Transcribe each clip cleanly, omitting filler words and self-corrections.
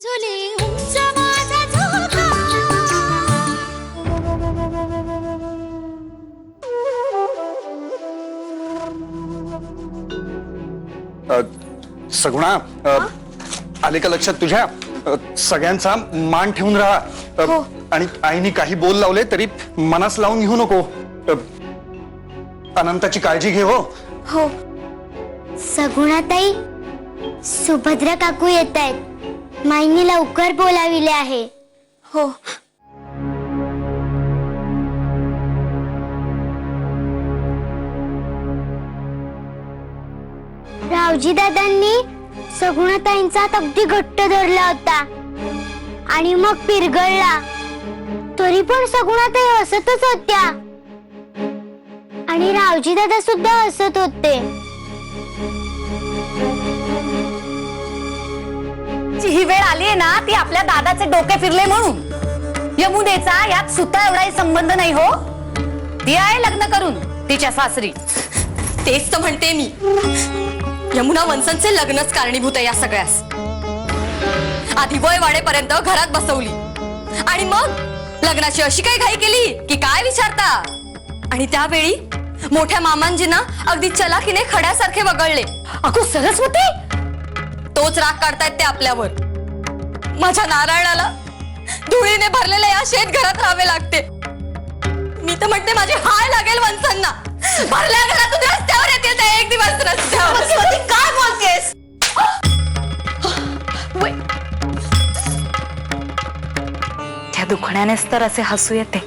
झुले उंच माझा झोका. सगुणा, आले का लक्षात तुझ्या? सगळ्यांचा मान ठेवून राहा. आणि आईने काही बोल लावले तरी मनास लावून घेऊ नको. अनंताची काळजी घे. हो हो. सगुणाताई, सुभद्रा काकू येत आहेत. माईने लवकर बोलाविले आहे. हो. रावजी दादांनी सगुणाताईंचा हात अगदी घट्ट धरला होता आणि मग पिरगळला. तरी पण सगुणाताई हसतच होत्या आणि रावजी दादा सुद्धा हसत होते. ही वेळ आली आहे ना, ती आपल्या दादाचे डोके फिरले म्हणून. यमुनेचा यात सुद्धा एवढाही संबंध नाही हो. ती आहे लग्न करून तिच्या सासरी. तेच तर म्हणते मी, यमुना वंसनचे लग्नच कारणीभूत आहे या सगळ्यास. आधी वय वाढेपर्यंत घरात बसवली आणि मग लग्नाची अशी काही घाई केली की काय विचारता. आणि त्यावेळी मोठ्या मामांजींना अगदी चलाकीने खड्यासारखे वगळले. अगो सरस्वती, तोच राग काढतायत ते आपल्यावर. माझ्या नारायणाला धुळीने भरलेल्या या शेत घरात राहावे लागते. मी तर म्हणते माझी हाय लागेल वंसांना. भरल्या घरातून रस्त्यावर येतील ते एक दिवस रस्त्यावर. काय बोलतेस? त्या दुखण्यानेच तर असे हसू येते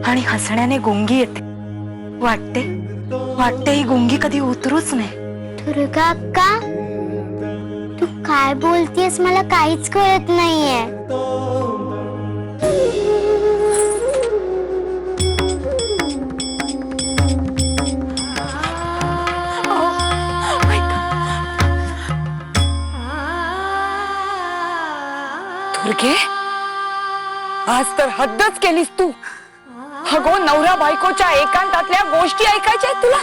आणि हसण्याने गुंगी येते. वाटते ही गुंगी कधी उतरूच नाही. दुर्गा अक्का, तू काय बोलतेस मला काहीच कळत नाहीये. दुर्गे, आज तर हद्दच केलीस तू. अगो, नवरा बायकोच्या एकांतातल्या गोष्टी ऐकायच्या आहेत तुला.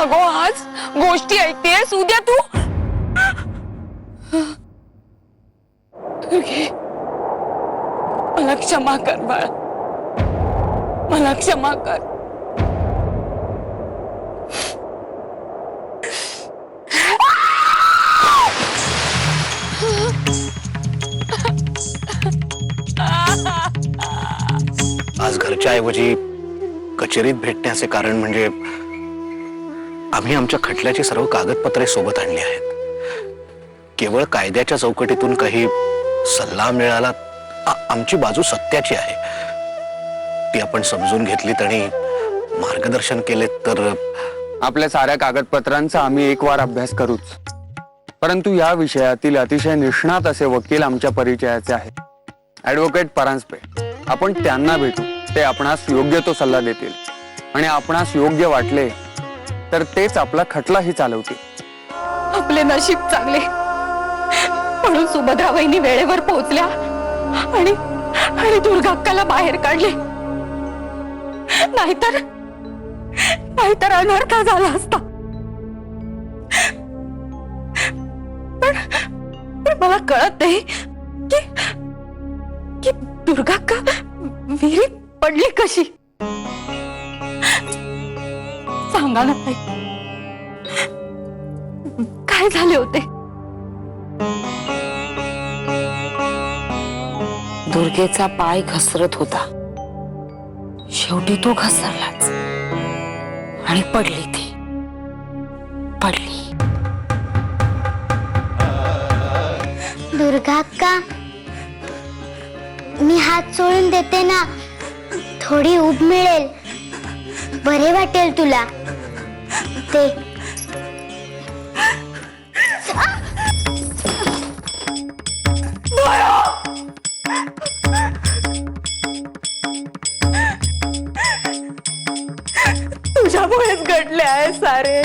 अगो, आज गोष्टी ऐकतेस, उद्या तू. दुर्गे, मला क्षमा कर बाळा, मला क्षमा कर. आज घरच्या ऐवजी कचेरीत भेटण्याचे कारण म्हणजे आम्ही आमच्या खटल्याची सर्व कागदपत्रे सोबत आणली आहेत. केवळ कायद्याच्या चौकटीतून काही सल्ला मिळाला. आमची बाजू सत्याची आहे, ती आपण समजून घेतलीत आणि मार्गदर्शन केलेत तर. आपल्या साऱ्या कागदपत्रांचा आम्ही एक वार अभ्यास करूच, परंतु या विषयातील अतिशय निष्णात असे वकील आमच्या परिचयाचे आहेत, ॲडव्होकेट परांजपे. आपण त्यांना भेटू. ते आपणास योग्य तो सल्ला देतील आणि आपणास योग्य वाटले तर तेच आपला खटलाही चालवतील. आपले नशीब चांगले म्हणून सुभद्रा वहिनी वेळेवर पोहोचल्या आणि दुर्गा अक्काला बाहेर काढले. नाहीतर अनर्थ झाला असता. पण मला कळत नाही की दुर्गा अक्का विहिरीत पडली कशी. सांगा ना ताई, काय झाले होते? दुर्गेचा पाय घसरत होता. शेवटी तो घसरलाच आणि पडली. ती पडली. दुर्गा अक्का, मी हात सोडून देते ना, थोडी ऊब मिळेल, बरे वाटेल तुला. ते तुझ्यामुळेच घडले आहे सारे.